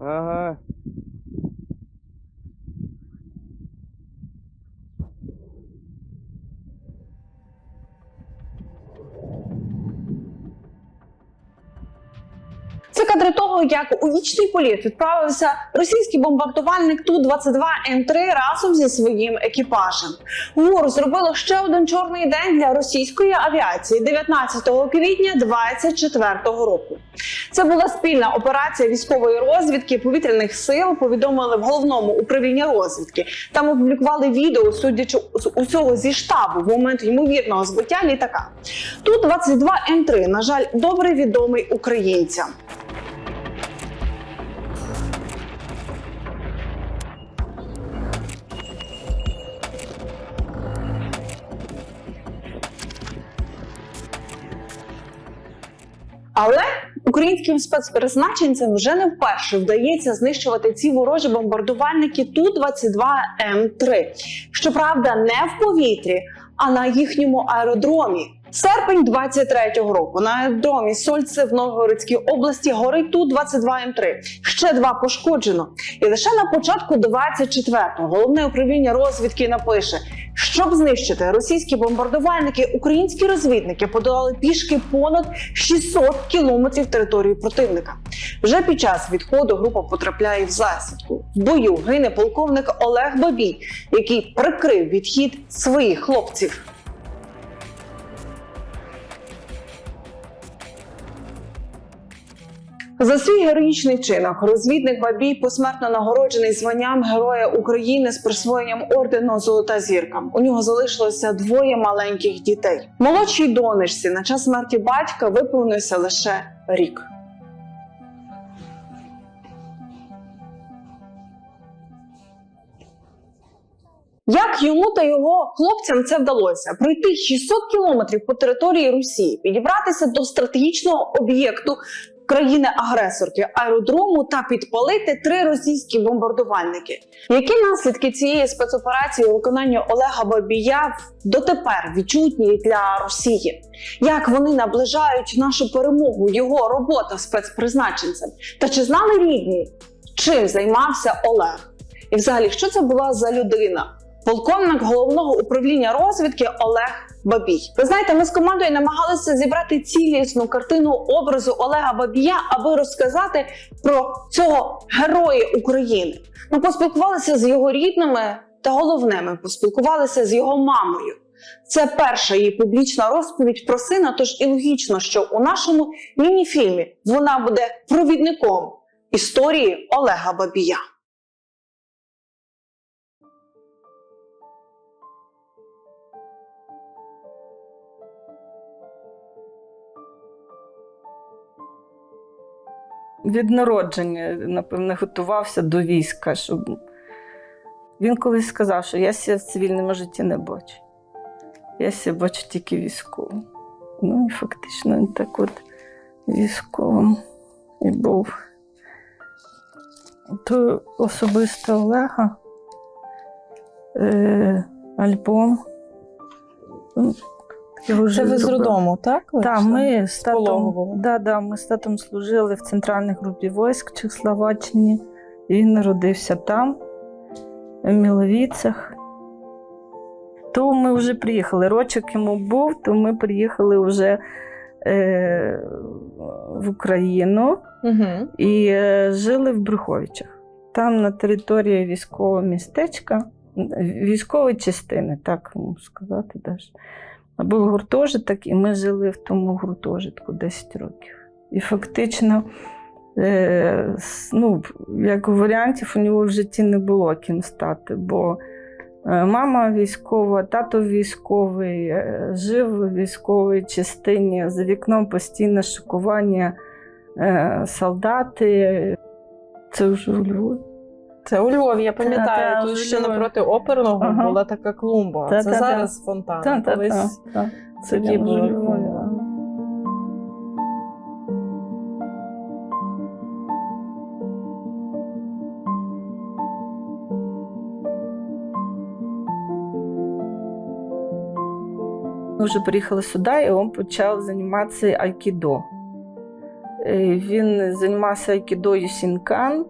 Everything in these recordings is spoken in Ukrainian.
Ага. Це кадри того, як у вічний політ відправився російський бомбардувальник Ту-22М3 разом зі своїм екіпажем. ГУР зробило ще один чорний день для російської авіації 19 квітня 2024 року. Це була спільна операція військової розвідки повітряних сил, повідомили в головному управлінні розвідки. Там опублікували відео, судячи з усього зі штабу в момент ймовірного збиття літака. Ту-22М3, на жаль, добре відомий українцям. Але українським спецпризначенцям вже не вперше вдається знищувати ці ворожі бомбардувальники Ту-22М3. Щоправда, не в повітрі, а на їхньому аеродромі. Серпень 23-го року на аеродромі Сольце в Новгородській області горить Ту-22М3. Ще 2 пошкоджено. І лише на початку 24-го головне управління розвідки напише: щоб знищити російські бомбардувальники, українські розвідники подолали пішки понад 600 кілометрів території противника. Вже під час відходу група потрапляє в засідку. В бою гине полковник Олег Бабій, який прикрив відхід своїх хлопців. За свій героїчний вчинок розвідник Бабій посмертно нагороджений званням Героя України з присвоєнням ордену «Золота зірка». У нього залишилося 2 маленьких дітей. Молодшій донечці на час смерті батька виповнився лише рік. Як йому та його хлопцям це вдалося? Пройти 600 кілометрів по території Росії, підібратися до стратегічного об'єкту країни-агресорки – аеродрому та підпалити 3 російські бомбардувальники. Які наслідки цієї спецоперації у виконанні Олега Бабія дотепер відчутні для Росії? Як вони наближають нашу перемогу, його робота спецпризначенцем? Та чи знали рідні, чим займався Олег? І взагалі, що це була за людина? Полковник головного управління розвідки Олег Бабій. Ви знаєте, ми з командою намагалися зібрати цілісну картину образу Олега Бабія, аби розказати про цього героя України. Ми поспілкувалися з його рідними та головне, ми поспілкувалися з його мамою. Це перша її публічна розповідь про сина, тож і логічно, що у нашому міні-фільмі вона буде провідником історії Олега Бабія. Від народження, напевно, готувався до війська, щоб він колись сказав, що я себе в цивільному житті не бачу. Я себе бачу тільки військовим. Ну і фактично він так от військовим і був. То особисто Олега альбом. Це ви з роддому, так? Так, ми з татом, ми з татом служили в центральній групі військ в Чехословаччині. Він народився там, в Міловіцях. То ми вже приїхали. Рочок йому був, то ми приїхали вже в Україну і жили в Брюховичах. Там на території військового містечка, військової частини, так можу сказати навіть. Був гуртожиток, і ми жили в тому гуртожитку 10 років. І фактично, як варіантів, у нього в житті не було ким стати, бо мама військова, тато військовий, жив у військовій частині, за вікном постійне шокування, солдати. Це вже у Львові. Це у Львові, я пам'ятаю, тут ще Львові. напроти оперного була така клумба. Це зараз фонтан. Колись Це такі вже були у Львові. клумби. Ми вже приїхали сюди, і він почав займатися айкідо. Він займався айкідо Юсінкан,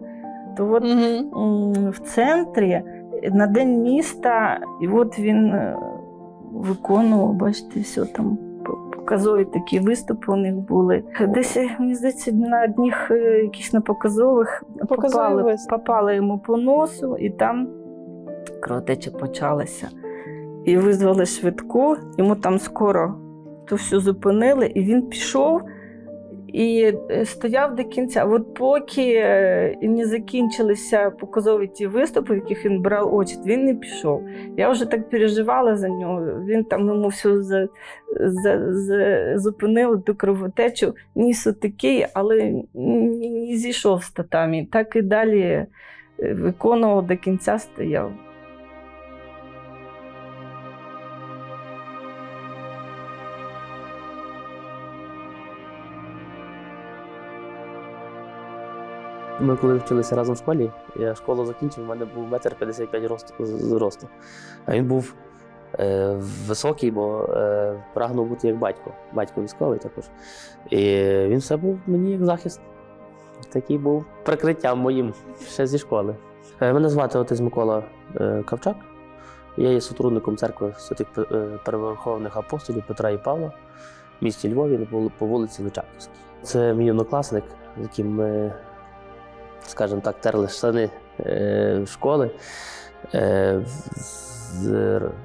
То от в центрі на День міста, і от він виконував, бачите, все там показові такі виступи у них були. Десь, мені здається, на одних якихось непоказових попали йому по носу, і там кровотеча почалася. І визвали швидку, йому там скоро то все зупинили, і він пішов і стояв до кінця. От поки не закінчилися показові ті виступи, в яких він брав участь, він не пішов. Я вже так переживала за нього. Він там йому все зупинили, ту кровотечу. Ніс отакий, але не зійшов з татамі. Так і далі виконував, до кінця стояв. Ми коли вчилися разом в школі, я школу закінчив, у мене був 1,55 м зросту. А він був високий, бо прагнув бути як батько. Батько військовий також. І він все був мені як захист. Такий був прикриттям моїм ще зі школи. Мене звати отець Микола Кавчак. Я є сотрудником церкви святих переверховних апостолів Петра і Павла в місті Львові по вулиці Личаківській. Це мій однокласник, з яким ми, скажімо так, терли штани школи.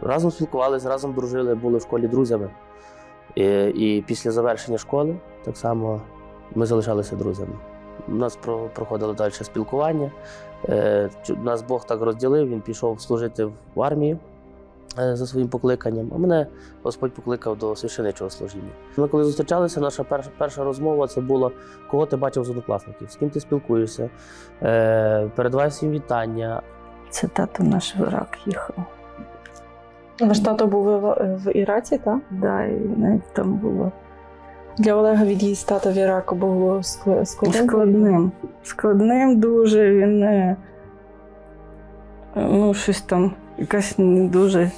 Разом спілкувалися, разом дружили, були в школі друзями. І після завершення школи так само ми залишалися друзями. У нас проходило далі спілкування. Нас Бог так розділив, він пішов служити в армію за своїм покликанням, а мене Господь покликав до священичого служіння. Ми коли зустрічалися, наша перша розмова це було, кого ти бачив з однокласників, з ким ти спілкуєшся, передавай всім вітання. Це тато наш в Ірак їхав. Ваш тато був в Іраці, так? Так, да, і навіть там було. Для Олега від'їзд тата в Іраку було складним? Складним дуже. Він щось там, якась не дуже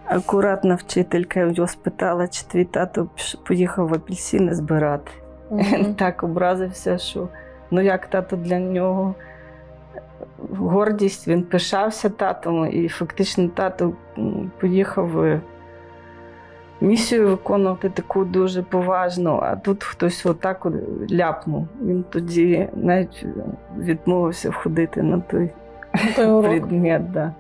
акуратна вчителька його спитала, чи твій тато поїхав в апельсини збирати. Він так образився, що як тато для нього гордість, він пишався татом, і фактично тато поїхав місію виконувати таку дуже поважну, а тут хтось отак ляпнув. Він тоді навіть відмовився входити на той предмет. Да.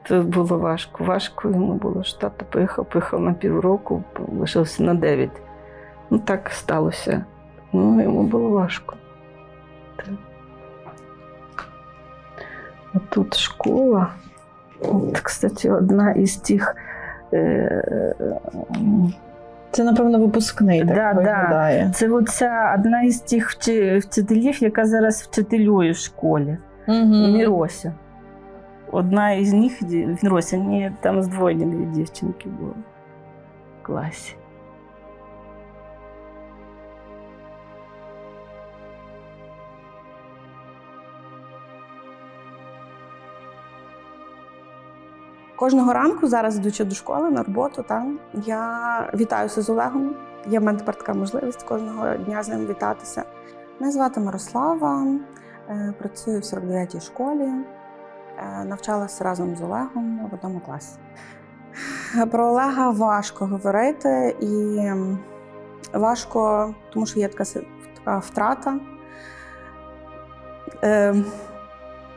Це було важко. Важко йому було, що тато поїхав на півроку, лишився на 9. Так сталося. Йому було важко. А тут школа. От, кстати, одна із тих. Це, напевно, випускний, так виглядає. Да. Це оця одна із тих вчителів, яка зараз вчителює в школі. Мірося. Одна із них, Мірося, там здвоєні 2 дівчинки були в класі. Кожного ранку, зараз йдучи до школи, на роботу, я вітаюся з Олегом. Є в мене тепер така можливість кожного дня з ним вітатися. Мене звати Мирослава, працюю в 49-й школі, навчалася разом з Олегом в одному класі. Про Олега важко говорити, і важко, тому що є така втрата.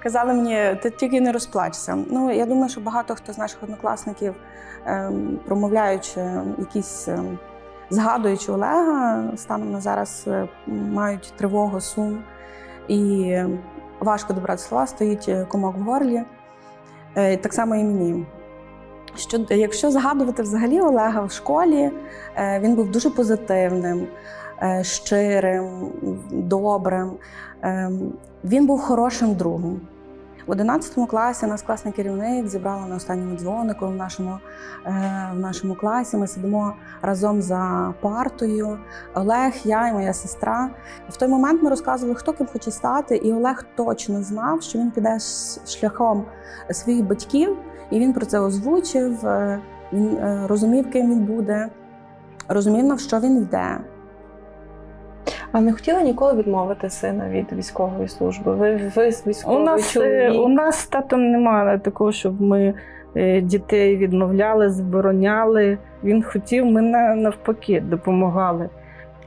Казали мені, ти тільки не розплачся. Я думаю, що багато хто з наших однокласників, промовляючи якісь, згадуючи Олега, станом на зараз мають тривогу, сум. І важко добрати слова, стоїть комок в горлі. Так само і мені. Якщо згадувати взагалі Олега в школі, він був дуже позитивним, щирим, добрим. Він був хорошим другом. В 11 класі нас класний керівник зібрала на останньому дзвонику в нашому класі. Ми сидимо разом за партою. Олег, я і моя сестра. В той момент ми розказували, хто ким хоче стати, і Олег точно знав, що він піде шляхом своїх батьків, і він про це озвучив, він розумів, ким він буде, розумів, на що він йде. А не хотіли ніколи відмовити сина від військової служби? Ви з військової чоловік? У нас з татом немає такого, щоб ми дітей відмовляли, забороняли. Він хотів, ми навпаки допомагали.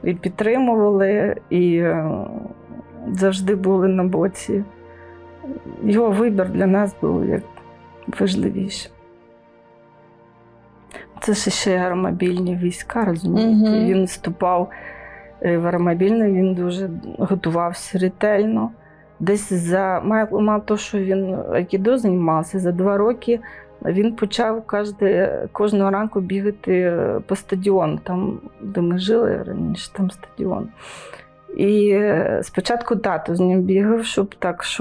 І підтримували, і завжди були на боці. Його вибір для нас був як важливіше. Це ж ще аеромобільні війська, розумієте? Мгм. Він вступав в аеромобільний, він дуже готувався ретельно. Десь мало того, що він айкідо займався, за 2 роки він почав кожного ранку бігати по стадіону, там, де ми жили раніше, там стадіон. І спочатку тато з ним бігав, щоб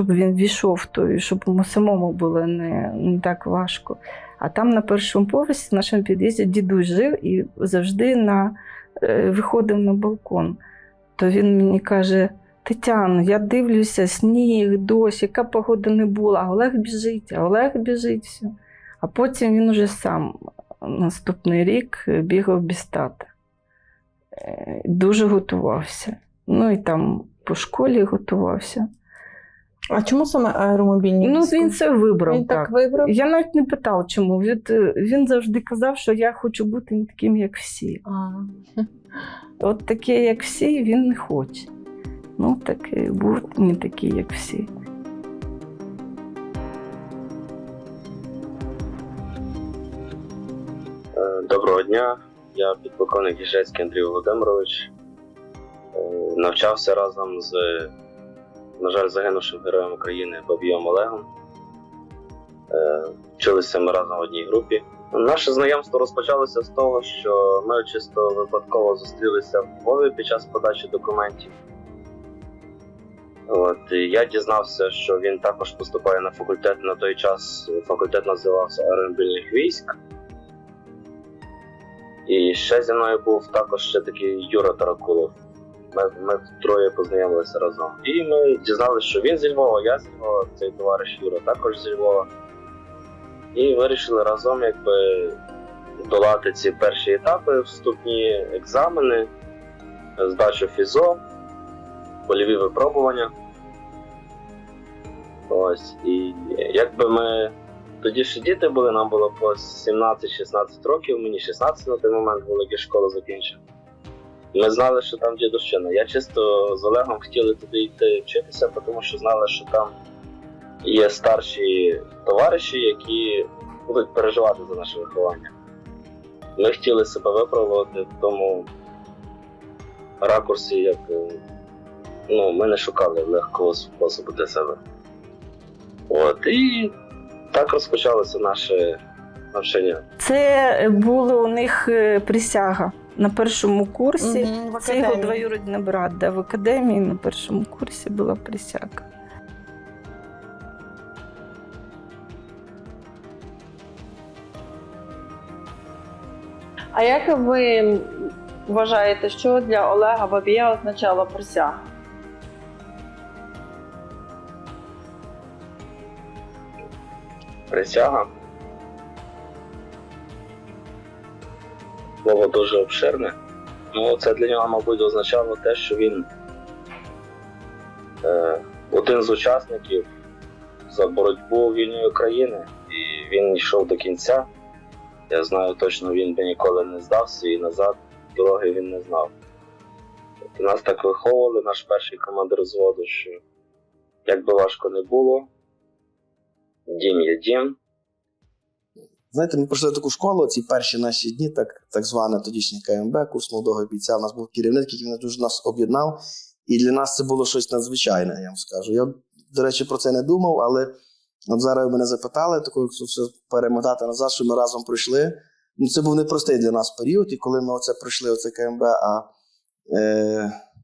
він війшов в той, щоб йому самому було не так важко. А там на першому поверсі, в нашому під'їзді, дідусь жив і завжди виходив на балкон. То він мені каже: Тетяно, я дивлюся, сніг, дощ, яка погода не була, а Олег біжить, все. А потім він уже сам наступний рік бігав без тата. Дуже готувався. Ну і там по школі готувався. А чому саме аеромобільні Ну, війська? він це вибрав. Він так вибрав? Я навіть не питала, чому. Він завжди казав, що я хочу бути не таким, як всі. От такий, як всі, він не хоче. Ну, так був не такий, як всі. Доброго дня, я підполковник Гіжецький Андрій Володимирович. Навчався разом з, на жаль, загинувшим героєм України Бабієм Олегом. Вчилися ми разом в одній групі. Наше знайомство розпочалося з того, що ми чисто випадково зустрілися в Львові під час подачі документів. Я дізнався, що він також поступає на факультет. На той час факультет називався аеромобільних військ. І ще зі мною був також ще такий Юра Таракулов. Ми троє познайомилися разом. І ми дізналися, що він зі Львова, я зі Львова, цей товариш Юра також зі Львова. І вирішили разом долати ці перші етапи, вступні екзамени, здачу ФІЗО, польові випробування. І ми тоді ще діти були, нам було по 17-16 років, мені 16 на той момент, було, як школу закінчив. Ми знали, що там дідовщина. Я чисто з Олегом хотіли туди йти вчитися, тому що знали, що там є старші товариші, які будуть переживати за наше виховання. Ми хотіли себе випробувати в тому ракурсі, як ми не шукали легкого способу для себе. І так розпочалося наше навчання. Це була у них присяга на першому курсі. Це його двоюрідний брат, в академії на першому курсі була присяга. А як ви вважаєте, що для Олега Бабія означала присяга? Присяга. Слово дуже обширне. Це для нього, мабуть, означало те, що він один з учасників за боротьбу вільної України, і він йшов до кінця. Я знаю точно, він би ніколи не здався, і назад дороги він не знав. Нас так виховували, наш перший командир взводу, що як би важко не було, дім є дім. Знаєте, ми пройшли таку школу, ці перші наші дні, так зване тодішнє КМБ, курс молодого бійця. У нас був керівник, який дуже нас об'єднав. І для нас це було щось надзвичайне, я вам скажу. Я, до речі, про це не думав, але от зараз мене запитали, якщо все перемотати назад, що ми разом пройшли. Це був непростий для нас період, і коли ми пройшли оце КМБ,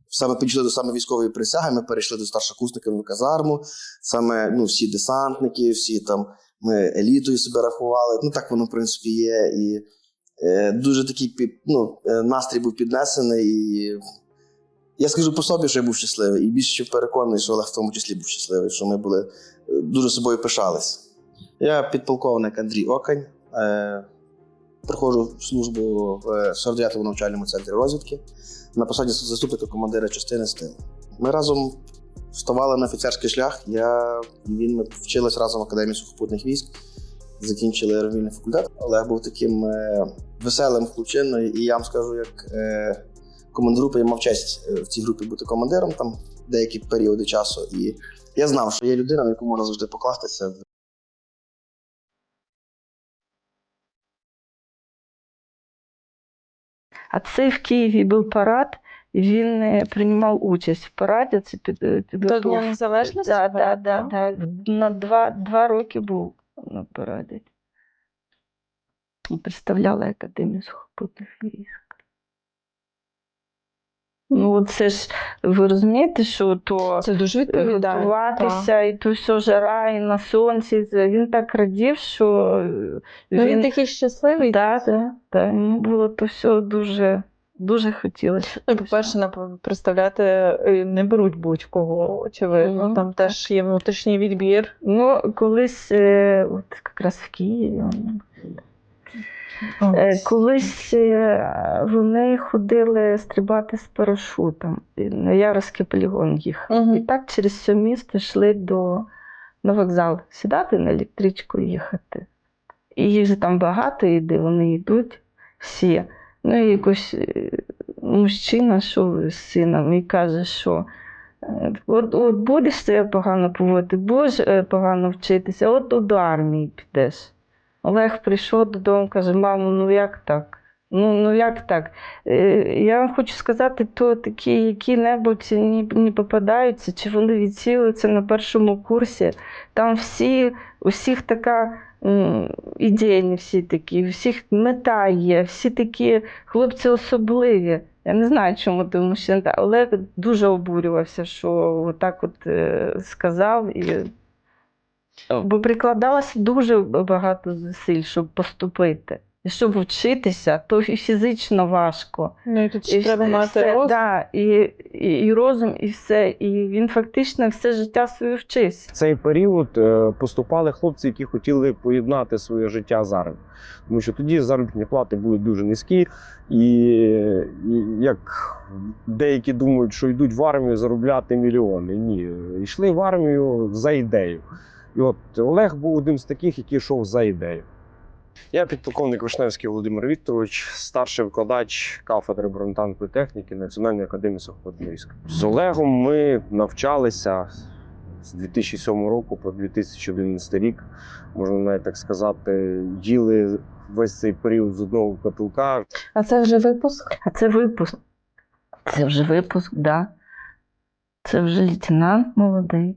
саме підійшли до саме військової присяги, ми перейшли до старшокурсників в казарму, саме всі десантники, всі там, ми елітою себе рахували, так воно в принципі є, і дуже такий настрій був піднесений, і я скажу по собі, що я був щасливий, і більше переконаний, що Олег в тому числі був щасливий, що ми були дуже собою пишалися. Я підполковник Андрій Окань, проходжу службу в 49-му навчальному центрі розвідки. на посаді заступника командира частини з тилу. Ми разом вставали на офіцерський шлях. Я і він, ми вчились разом в Академії сухопутних військ, закінчили аеромобільний факультет. Олег був таким веселим хлопчиною, і я вам скажу, як командир групи, я мав честь в цій групі бути командиром там деякі періоди часу. І я знав, що є людина, на яку можна завжди покластися. А це в Києві був парад, і він приймав участь в параді. Це До Дня Незалежності? Так. На 2 роки був на параді. Представляла Академію сухопутних військ. Ну, це ж, ви розумієте, що то Це дуже відповідально. готуватися, і то все жара, і на сонці. Він так радів, що Він такий щасливий. Так. Йому було то все дуже, дуже хотілося. Ну, по-перше, представляти не беруть будь-кого, очевидно. Там теж є внутрішній відбір. Ну, колись, от якраз в Києві, колись вони ходили стрибати з парашутом. На Яровський полігон їхали. І так через все місто йшли на вокзал. Сідати на електричку і їхати. І їх же там багато йде, вони йдуть всі. Ну і якось мужчина йшов з сином і каже, що от будеш себе погано поводити, будеш погано вчитися, от до армії підеш. Олег прийшов додому, каже: мамо, ну як так? Ну як так? Я вам хочу сказати, то такі які-небудь не попадаються, чи вони відсіюються на першому курсі. Там усіх така ідейні всі такі, у всіх мета є, всі такі хлопці особливі. Я не знаю, чому тому що Олег дуже обурювався, що отак от сказав. Бо прикладалося дуже багато зусиль, щоб поступити. І щоб вчитися, то і фізично важко. Ну і тут ще треба мати розум. Да, і розум, і все. І він фактично все життя своє вчився. В цей період поступали хлопці, які хотіли поєднати своє життя з армією. Тому що тоді заробітні плати були дуже низькі. І як деякі думають, що йдуть в армію заробляти мільйони. Ні, йшли в армію за ідею. І от Олег був одним з таких, який йшов за ідею. Я підполковник Вишневський Володимир Вікторович, старший викладач кафедри бронетанкової техніки Національної академії сухопутних військ. З Олегом ми навчалися з 2007 року по 2011 рік, можна навіть так сказати, їли весь цей період з одного котелка. А це вже випуск? А це випуск. Це вже випуск, так. Да. Це вже лейтенант молодий.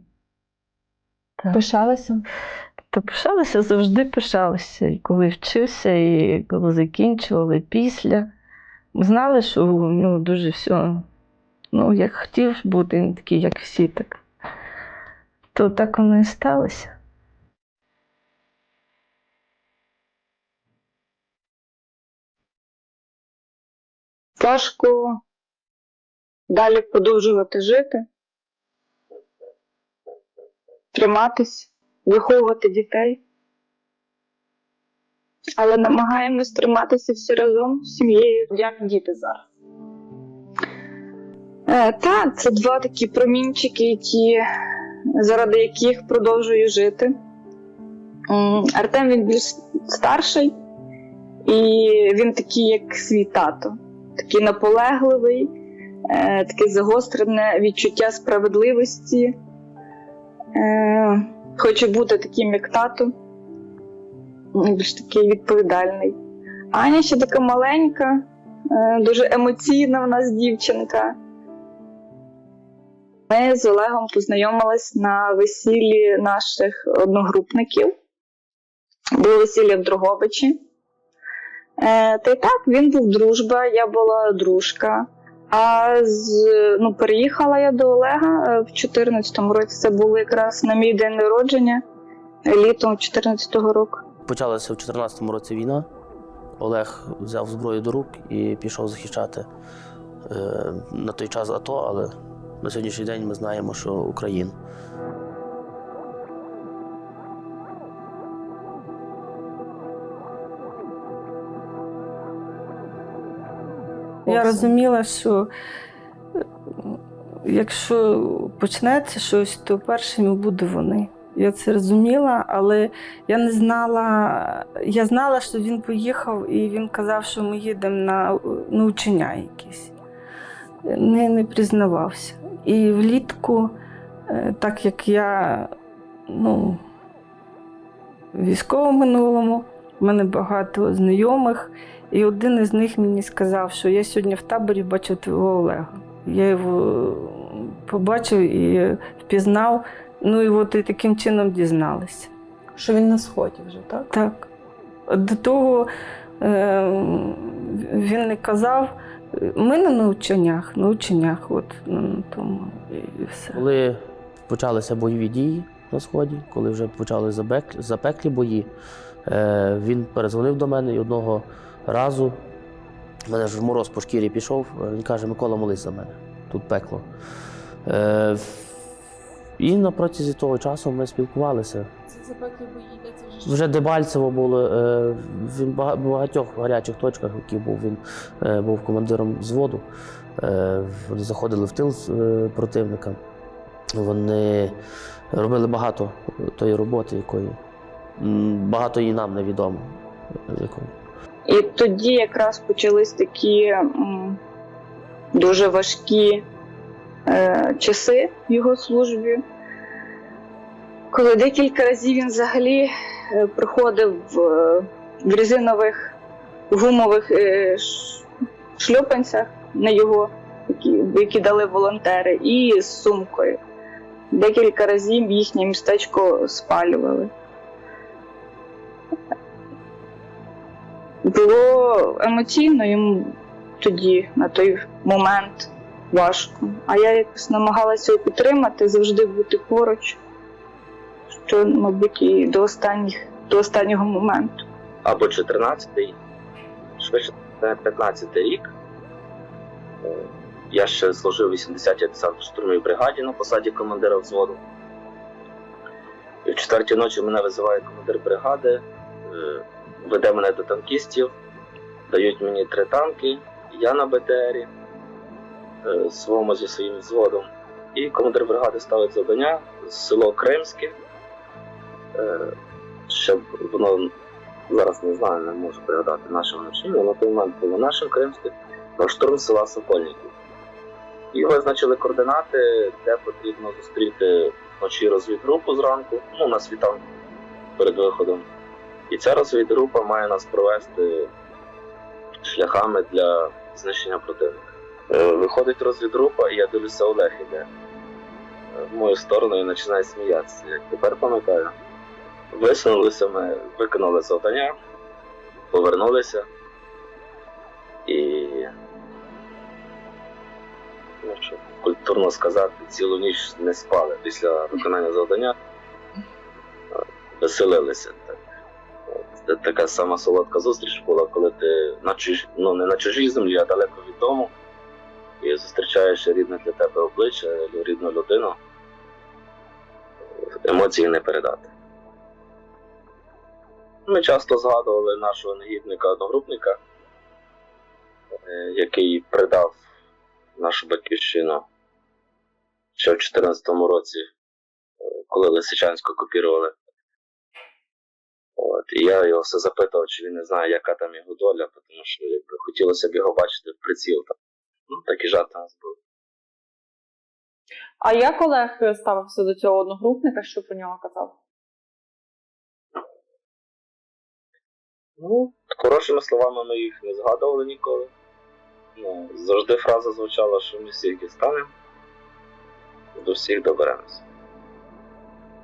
Так. Пишалися? Та пишалися, завжди пишалися. І коли вчився, і коли закінчували, після. Ми знали, що у нього дуже все, ну, як хотів бути, не такий, як всі, так. То так воно і сталося. Важко далі продовжувати жити, триматись, виховувати дітей. Але намагаємось триматися всі разом з сім'єю, як діти зараз. Так, це два такі промінчики, заради яких продовжую жити. Артем, він більш старший, і він такий, як свій тато. Такий наполегливий, таке загострене відчуття справедливості. Хоче бути таким, як тато. Більш такий відповідальний. Аня ще така маленька, дуже емоційна в нас дівчинка. Ми з Олегом познайомились на весіллі наших одногрупників. Було весілля в Дрогобичі. Та й так, він був дружба, я була дружка. А переїхала я до Олега в 2014 році. Це було якраз на мій день народження, літом 2014 року. Почалася в 2014 році війна. Олег взяв зброю до рук і пішов захищати на той час АТО, але на сьогоднішній день ми знаємо, що Україну. Я розуміла, що якщо почнеться щось, то першими будуть вони. Я це розуміла, але я не знала. Я знала, що він поїхав і він казав, що ми їдемо на навчання якісь. Не признавався. І влітку, так як я в військовому минулому, в мене багато знайомих, і один із них мені сказав, що я сьогодні в таборі бачив твого Олега. Я його побачив і впізнав, і от і таким чином дізналися. Що він на сході вже, так? Так. До того він не казав, ми на навчаннях, от на тому і все. Коли почалися бойові дії на Сході, коли вже почали запеклі бої, він перезвонив до мене і одного разу, в мене ж мороз по шкірі пішов, він каже: Микола, молись за мене, тут пекло. І на протязі того часу ми спілкувалися. Це запеклі бої, де це вже? Вже Дебальцево було, він в багатьох гарячих точках, які був, він був командиром взводу. Вони заходили в тил противника. Вони робили багато тої роботи, якої багато їй нам невідомо. І тоді якраз почались такі дуже важкі часи в його службі, коли декілька разів він взагалі приходив в резинових гумових шльопанцях на його, які дали волонтери, і з сумкою. Декілька разів їхнє містечко спалювали. Було емоційно йому тоді, на той момент, важко. А я якось намагалася його підтримати, завжди бути поруч, що, мабуть, і до останнього моменту. Або 14-й, швидше 15-й рік. Я ще служив у 80-й десантно-штурмовій бригаді на посаді командира взводу. І в 4-й ночі мене визиває командир бригади, веде мене до танкістів, дають мені 3 танки, я на БТРі, своєму зі своїм взводом. І командир бригади ставить завдання село Кримське, щоб воно, зараз не знаю, не можу пригадати нашого навчання, на той момент було нашим Кримське, на штурм села Сокольників. І визначили координати, де потрібно зустріти вночі розвідгрупу зранку, на світанку перед виходом. І ця розвідгрупа має нас провести шляхами для знищення противника. Виходить розвідгрупа, і я дивлюся, Олег іде в мою сторону і починає сміятися. Як тепер пам'ятаю. Висунулися ми, виконали завдання, повернулися і, щоб культурно сказати, цілу ніч не спали після виконання завдання, веселилися. Це така сама солодка зустріч була, коли ти не на чужій землі, а далеко від дому, і зустрічаєш рідне для тебе обличчя, рідну людину. Емоції не передати. Ми часто згадували нашого негідника-одногрупника, який предав нашу батьківщину ще в 2014 році, коли Лисичанську окупували. І я його все запитав, чи він не знає, яка там його доля, тому що хотілося б його бачити в приціл. Такі жарти у нас були. А як Олег ставився до цього одногрупника, що про нього казав? Хорошими словами ми їх не згадували ніколи. Завжди фраза звучала, що ми всіх дістанемо, до всіх доберемося.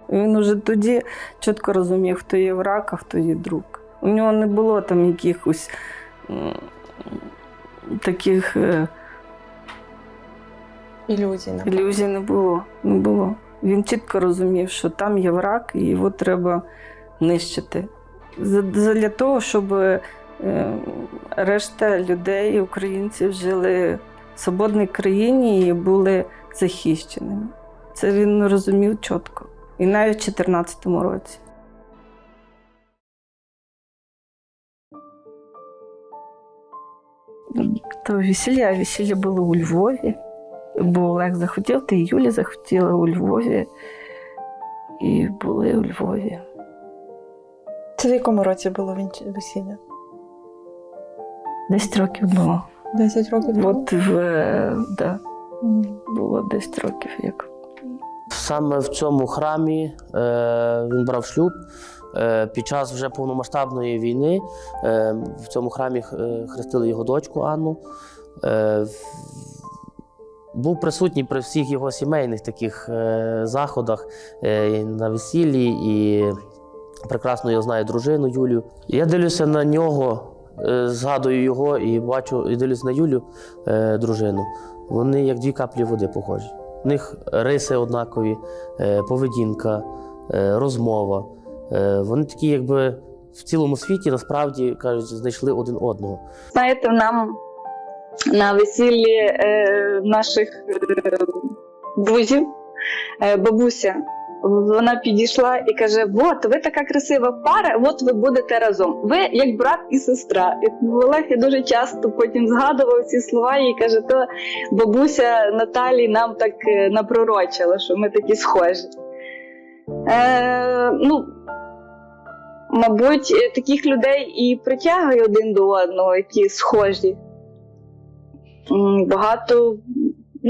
Він уже тоді чітко розумів, хто є враг, а хто є друг. У нього не було там якихось таких ілюзій не було. Він чітко розумів, що там є враг, і його треба нищити. Для того, щоб решта людей, українців, жили в свободній країні і були захищеними. Це він розумів чітко. І навіть в 2014 році. то весілля, а весілля було у Львові. Бо Олег захотів, та і Юля захотіла у Львові. І були у Львові. Це в якому році було весілля? 10 років було. 10 років? От да, було 10 років як. Саме в цьому храмі він брав шлюб. Під час вже повномасштабної війни в цьому храмі хрестили його дочку Анну. Був присутній при всіх його сімейних таких заходах на весіллі і прекрасно його знає дружину Юлю. Я дивлюся на нього, згадую його і бачу, і дивлюся на Юлю, дружину. Вони як дві каплі води похожі. У них риси однакові, поведінка, розмова. Вони такі, якби в цілому світі, насправді, кажуть, знайшли один одного. Знаєте, нам на весіллі наших друзів бабуся, вона підійшла і каже: «Вот, ви така красива пара, от ви будете разом. Ви як брат і сестра». І Олег дуже часто потім згадував ці слова і каже, то бабуся Наталі нам так напророчила, що ми такі схожі. Мабуть, таких людей і притягує один до одного, які схожі.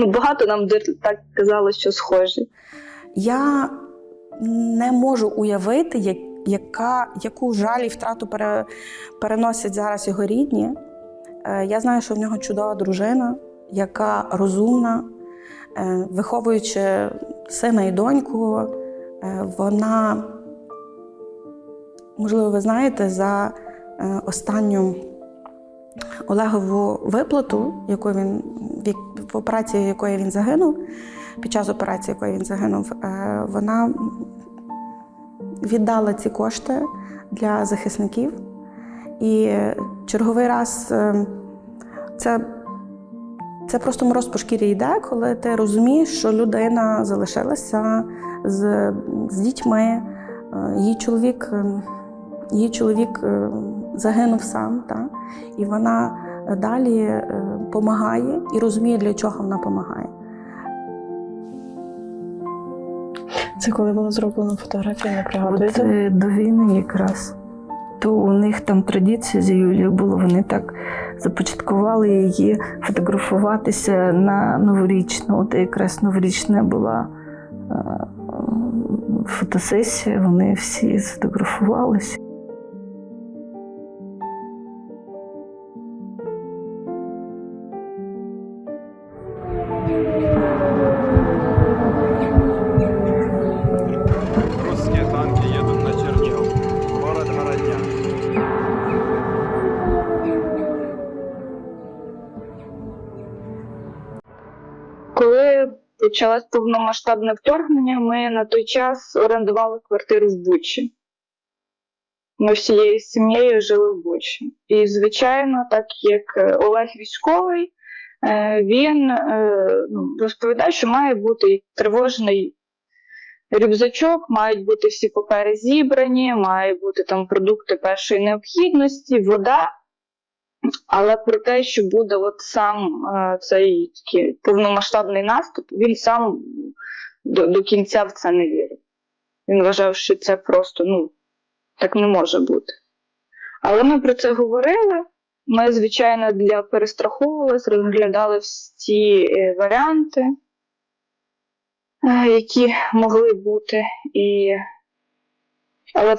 Багато нам так казали, що схожі. Я не можу уявити, яку жаль і втрату переносять зараз його рідні. Я знаю, що в нього чудова дружина, яка розумна, виховуючи сина і доньку, вона, можливо, ви знаєте, за останню Олегову виплату, в операції якої він загинув, під час операції якої він загинув, вона віддала ці кошти для захисників. І черговий раз це просто мороз по шкірі йде, коли ти розумієш, що людина залишилася з дітьми, її чоловік загинув сам, і вона далі допомагає і розуміє, для чого вона допомагає. Це коли було зроблено фотографію, не пригадуєте? До війни якраз. То у них там традиція з Юлією була, вони так започаткували її фотографуватися на новорічну. От якраз новорічна була фотосесія, вони всі сфотографувалися. Русские танки едут на Чернигов. Город Городня. Коли почалось повномасштабне вторгнення, ми на той час орендували квартиру в Бучі. Ми всією сім'єю жили в Бучі. І, звичайно, так як Олег військовий, він розповідає, що має бути тривожний рюкзачок, мають бути всі папери зібрані, мають бути там продукти першої необхідності, вода. Але про те, що буде от сам цей такий повномасштабний наступ, він сам до кінця в це не вірив. Він вважав, що це просто, так не може бути. Але ми про це говорили. Ми, звичайно, перестраховувались, розглядали всі варіанти, які могли бути. Але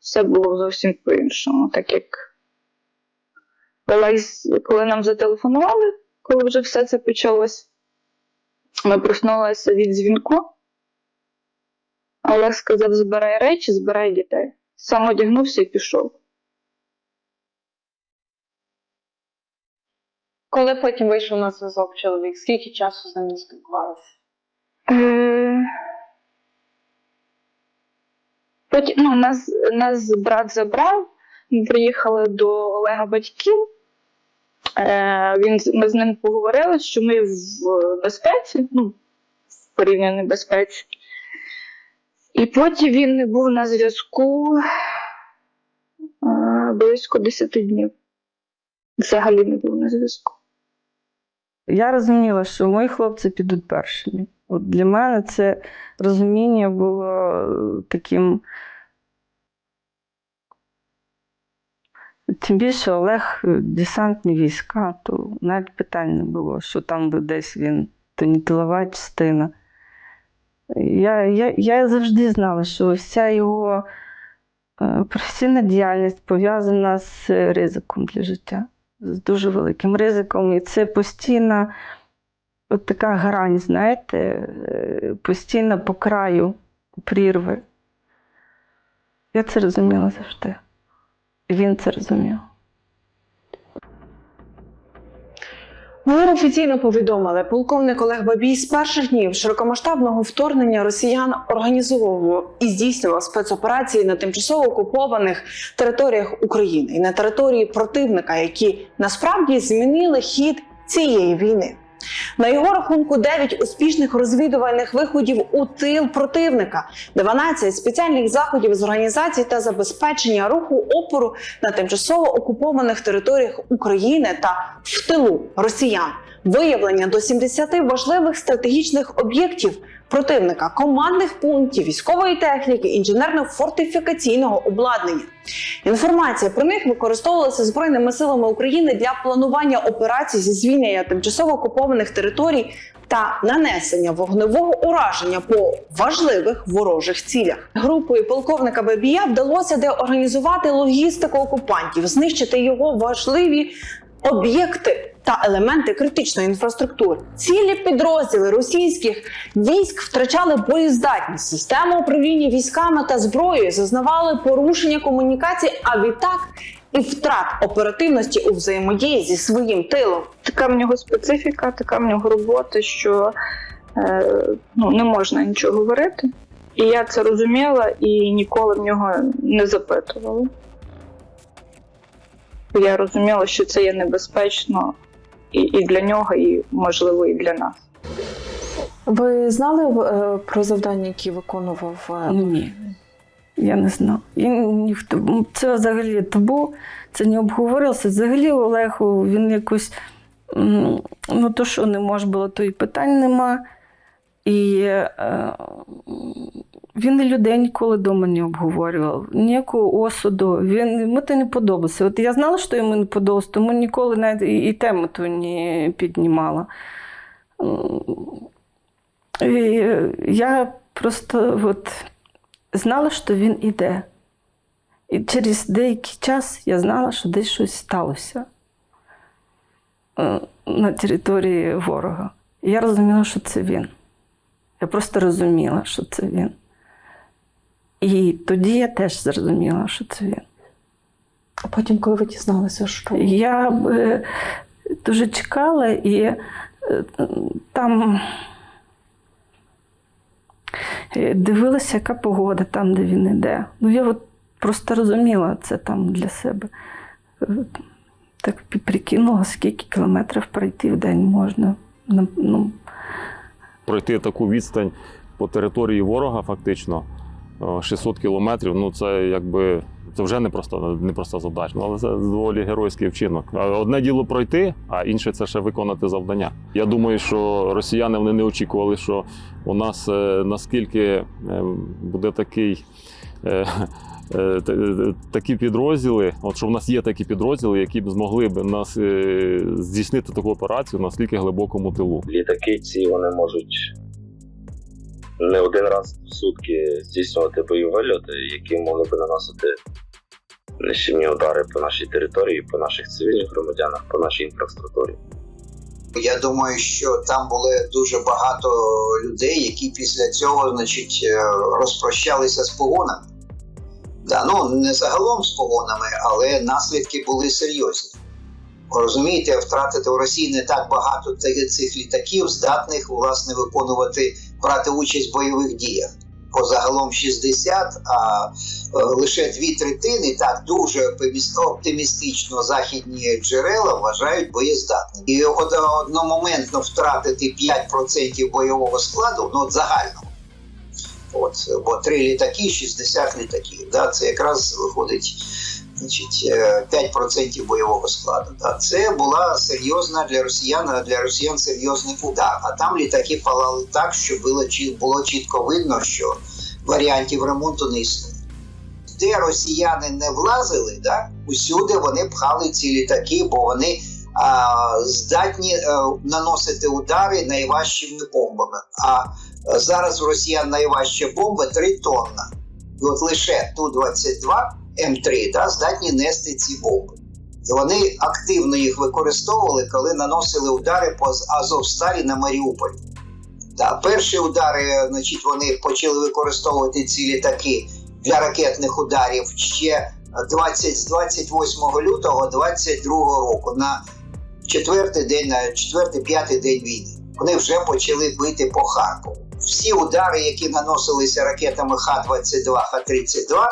все було зовсім по-іншому. Так як Олег, коли нам зателефонували, коли вже все це почалось, ми проснулися від дзвінку. Олег сказав: збирай речі, збирай дітей. Сам одягнувся і пішов. Коли потім вийшов на зв'язок чоловік, скільки часу з ним не спілкувалися? Потім, нас брат забрав, ми приїхали до Олега батьків. Ми з ним поговорили, що ми в безпеці, в порівняній безпеці. І потім він не був на зв'язку близько 10 днів. взагалі не було на зв'язку. Я розуміла, що мої хлопці підуть першими. От для мене це розуміння було таким. Тим більше Олег десантні війська, то навіть питань не було, що там би десь він, то не тилова частина. Я завжди знала, що вся його професійна діяльність пов'язана з ризиком для життя, з дуже великим ризиком. І це постійна от така грань, знаєте, постійно по краю прірви. Я це розуміла завжди. Він це розумів. ГУР офіційно повідомили, полковник Олег Бабій з перших днів широкомасштабного вторгнення росіян організовував і здійснював спецоперації на тимчасово окупованих територіях України і на території противника, які насправді змінили хід цієї війни. На його рахунку 9 успішних розвідувальних виходів у тил противника, 12 спеціальних заходів з організації та забезпечення руху опору на тимчасово окупованих територіях України та в тилу росіян, виявлення до 70 важливих стратегічних об'єктів противника, командних пунктів, військової техніки, інженерно-фортифікаційного обладнання. Інформація про них використовувалася Збройними силами України для планування операцій зі звільнення тимчасово окупованих територій та нанесення вогневого ураження по важливих ворожих цілях. Групою полковника Бабія вдалося деорганізувати логістику окупантів, знищити його важливі об'єкти та елементи критичної інфраструктури. Цілі підрозділи російських військ втрачали боєздатність, систему управління військами та зброєю, зазнавали порушення комунікацій, а відтак і втрат оперативності у взаємодії зі своїм тилом. Така в нього специфіка, така в нього робота, що не можна нічого говорити. І я це розуміла і ніколи в нього не запитувала. Я розуміла, що це є небезпечно і для нього, і, можливо, і для нас. Ви знали про завдання, які виконував? Ні, я не знала. Це взагалі табу, це не обговорилося. Взагалі Олегу, він якось, то що не може було, то і питань нема. І він і людей ніколи вдома не обговорював, ніякого осуду. Йому це не подобалося. От я знала, що йому не подобалося, тому ніколи навіть і тему ту не піднімала. І я просто знала, що він іде. І через деякий час я знала, що десь щось сталося на території ворога. І я розуміла, що це він. Я просто розуміла, що це він. І тоді я теж зрозуміла, що це він. А потім, коли ви дізналися, що? Я дуже чекала, і там дивилася, яка погода там, де він іде. Я просто розуміла це там для себе. Так прикинула, скільки кілометрів пройти в день можна. Пройти таку відстань по території ворога, фактично, 600 кілометрів, це вже непроста задача, але це доволі геройський вчинок. Одне діло пройти, а інше це ще виконати завдання. Я думаю, що росіяни вони не очікували, що у нас наскільки буде такі підрозділи, що в нас є такі підрозділи, які б змогли б нас здійснити таку операцію на настільки глибокому тилу. Літаки ці вони можуть не один раз в сутки здійснювати бойові вильоти, які могли б наносити нищівні удари по нашій території, по наших цивільних громадянах, по нашій інфраструктурі. Я думаю, що там були дуже багато людей, які після цього, розпрощалися з погонами. Не загалом з погонами, але наслідки були серйозні. Розумієте, втратити у Росії не так багато цих літаків, здатних, власне, брати участь в бойових діях. Загалом 60, а лише 2/3, так дуже оптимістично західні джерела вважають боєздатними. І одномоментно втратити 5% бойового складу, загального. Бо 3 літаки, 60 літаків. Це якраз виходить значить, 5% бойового складу. Да. Це була серйозна для росіян серйозний удар. А там літаки палали так, що було чітко видно, що варіантів ремонту не існує. Де росіяни не влазили, да, усюди вони пхали ці літаки, бо вони здатні наносити удари найважчими бомбами. А зараз у росіян найважча бомба 3 тонни. І от лише Ту-22 М3 здатні нести ці бомби. І вони активно їх використовували, коли наносили удари по Азовсталі на Маріуполь. Перші удари, значить, вони почали використовувати ці літаки для ракетних ударів ще з 28 лютого 22 року, на 4-5 день війни. Вони вже почали бити по Харкову. Всі удари, які наносилися ракетами Х-22, Х-32,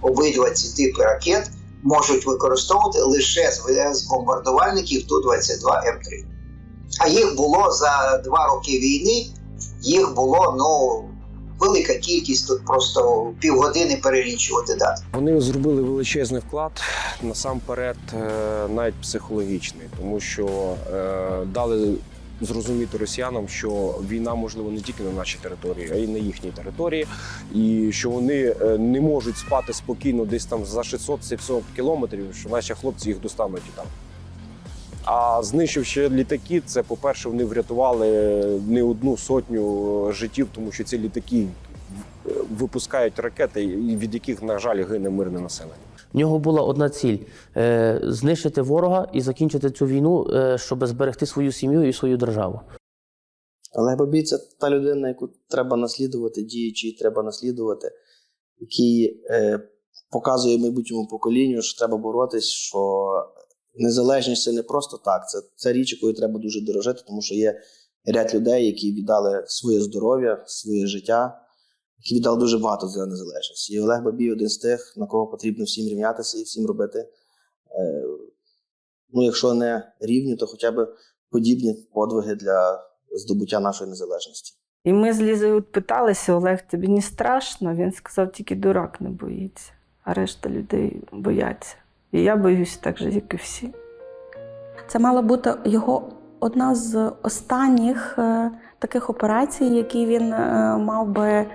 обидва ці типи ракет можуть використовувати лише з бомбардувальників Ту-22 М3. А їх було за 2 роки війни, їх було, велика кількість, тут просто півгодини перелічувати дати. Вони зробили величезний вклад, насамперед, навіть психологічний, тому що дали зрозуміти росіянам, що війна, можливо, не тільки на нашій території, а й на їхній території, і що вони не можуть спати спокійно десь там за 600-700 кілометрів, що наші хлопці їх достануть і там. А знищивши літаки, це, по-перше, вони врятували не 1 сотню життів, тому що ці літаки випускають ракети, від яких, на жаль, гине мирне населення. В нього була одна ціль – знищити ворога і закінчити цю війну, щоб зберегти свою сім'ю і свою державу. Олег Бабій – це та людина, яку треба наслідувати, діючий треба наслідувати, який показує майбутньому поколінню, що треба боротись, що незалежність – це не просто так, це річ, якою треба дуже дорожити, тому що є ряд людей, які віддали своє здоров'я, своє життя, які віддали дуже багато за незалежність. І Олег Бабій один з тих, на кого потрібно всім рівнятися і всім робити, якщо не рівні, то хоча б подібні подвиги для здобуття нашої незалежності. І ми з Лізою питалися: Олег, тобі не страшно? Він сказав, тільки дурак не боїться, а решта людей бояться. І я боюсь так же, як і всі. Це мала бути його одна з останніх таких операцій, які він мав би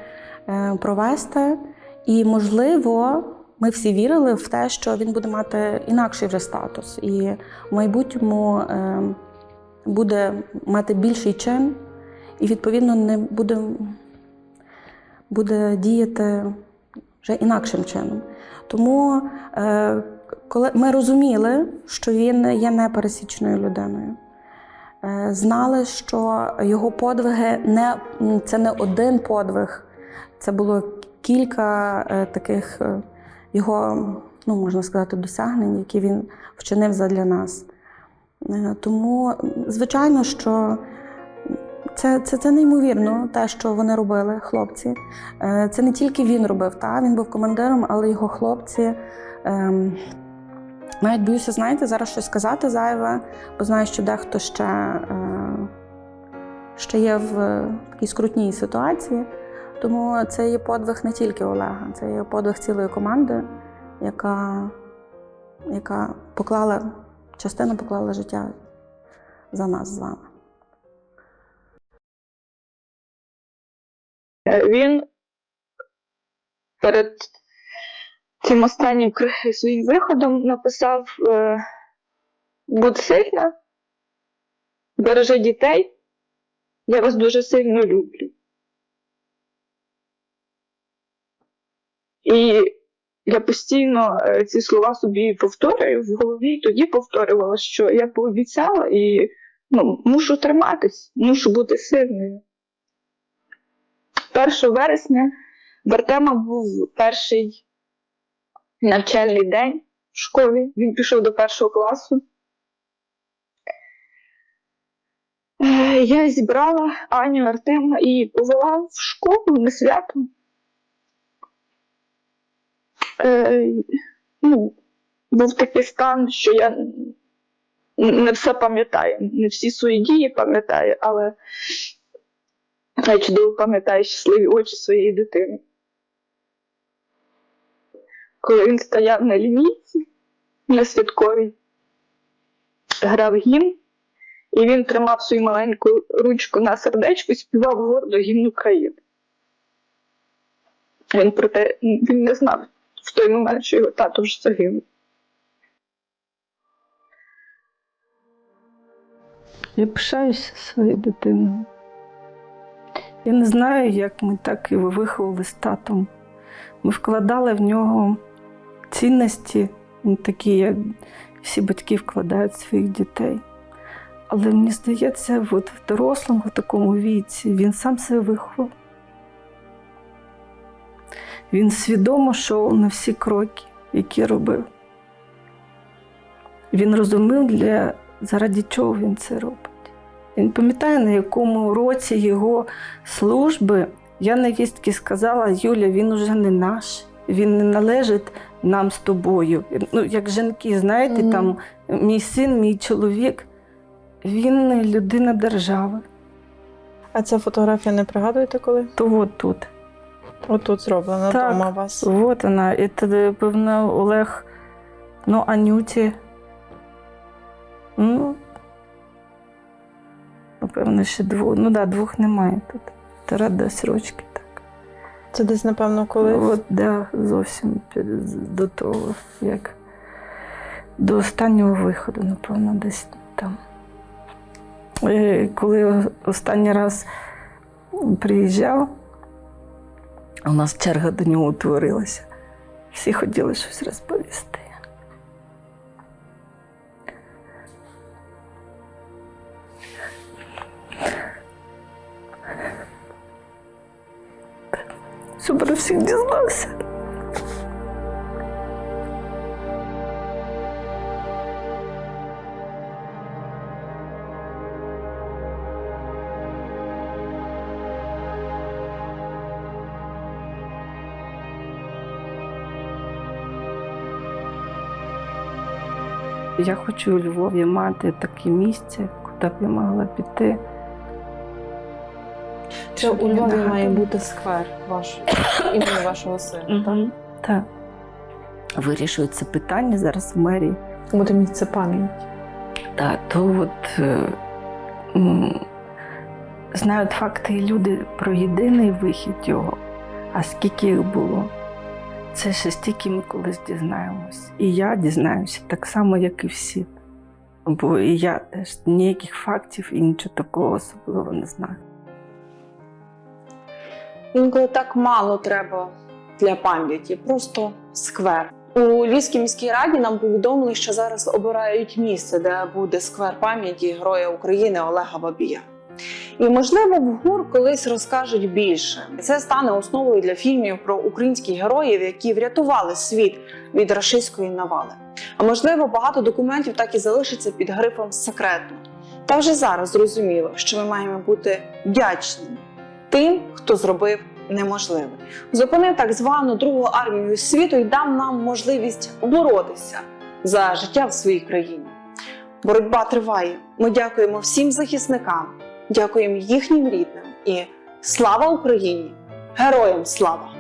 провести. І, можливо, ми всі вірили в те, що він буде мати інакший вже статус. І в майбутньому буде мати більший чин, і, відповідно, не буде діяти вже інакшим чином. Тому, коли ми розуміли, що він є непересічною людиною, знали, що його подвиги це не один подвиг, це було кілька таких його, можна сказати, досягнень, які він вчинив задля нас. Тому, звичайно, що це неймовірно, те, що вони робили, хлопці. Це не тільки він робив, він був командиром, але його хлопці. Навіть боюся, знаєте, зараз щось сказати зайве, бо знаю, що дехто ще є в такій скрутній ситуації. Тому це є подвиг не тільки Олега, це є подвиг цілої команди, яка поклала життя за нас з вами. Він перед цим останнім своїм виходом написав: «Будь сильна, бережи дітей, я вас дуже сильно люблю». І я постійно ці слова собі повторюю в голові, і тоді повторювала, що я пообіцяла і мушу триматись, мушу бути сильною. 1 вересня в Артема був перший навчальний день в школі. Він пішов до 1 класу. Я зібрала Аню, Артема і повела в школу на свято. Був такий стан, що я не все пам'ятаю, не всі свої дії пам'ятаю, але я чудово пам'ятаю щасливі очі своєї дитини. Коли він стояв на лінійці, на святковій грав гімн, і він тримав свою маленьку ручку на сердечку і співав гордо гімн України. Він не знав в той момент, що його тато вже загинув. Я пишаюся своєю дитиною. Я не знаю, як ми так його виховали з татом. Ми вкладали в нього цінності, такі, як всі батьки вкладають в своїх дітей. Але мені здається, от в дорослому такому віці він сам себе виховав. Він свідомо йшов на всі кроки, які робив. Він розумів, заради чого він це робить. Він пам'ятає, на якому році його служби я невістці сказала: Юля, він уже не наш, він не належить нам з тобою. Ну, як жінки, знаєте, там мій син, мій чоловік, він людина держави. А ця фотографія не пригадуєте коли? То от тут. Отут зроблена вдома у вас. Вот вона. І тоді, певно, Олег, Анюті, напевно, ще двох. Двох немає тут. Тара десь рочки так. Це десь, напевно, коли? Зовсім до того, як до останнього виходу, напевно, десь там. Коли останній раз приїжджав, у нас черга до нього утворилася. Всі хотіли щось розповісти. Щоб про всіх дізнався. Я хочу у Львові мати таке місце, куди б я могла піти. Це у Львові має бути сквер імені вашого сина, так? Так. Вирішують це питання зараз в мерії. Буде місце пам'яті. Так, то знають факти і люди про єдиний вихід його, а скільки їх було. Це ще стільки ми колись дізнаємось. І я дізнаюся так само, як і всі. Бо і я теж ніяких фактів і нічого такого особливого не знаю. Інколи так мало треба для пам'яті, просто сквер. У Львівській міській раді нам повідомили, що зараз обирають місце, де буде сквер пам'яті Героя України Олега Бабія. І, можливо, в ГУР колись розкажуть більше. Це стане основою для фільмів про українських героїв, які врятували світ від рашистської навали. А можливо, багато документів так і залишиться під грифом «секретно». Та вже зараз зрозуміло, що ми маємо бути вдячними тим, хто зробив неможливе. Зупинив так звану Другу армію світу і дав нам можливість боротися за життя в своїй країні. Боротьба триває. Ми дякуємо всім захисникам, дякуємо їхнім рідним і слава Україні! Героям слава!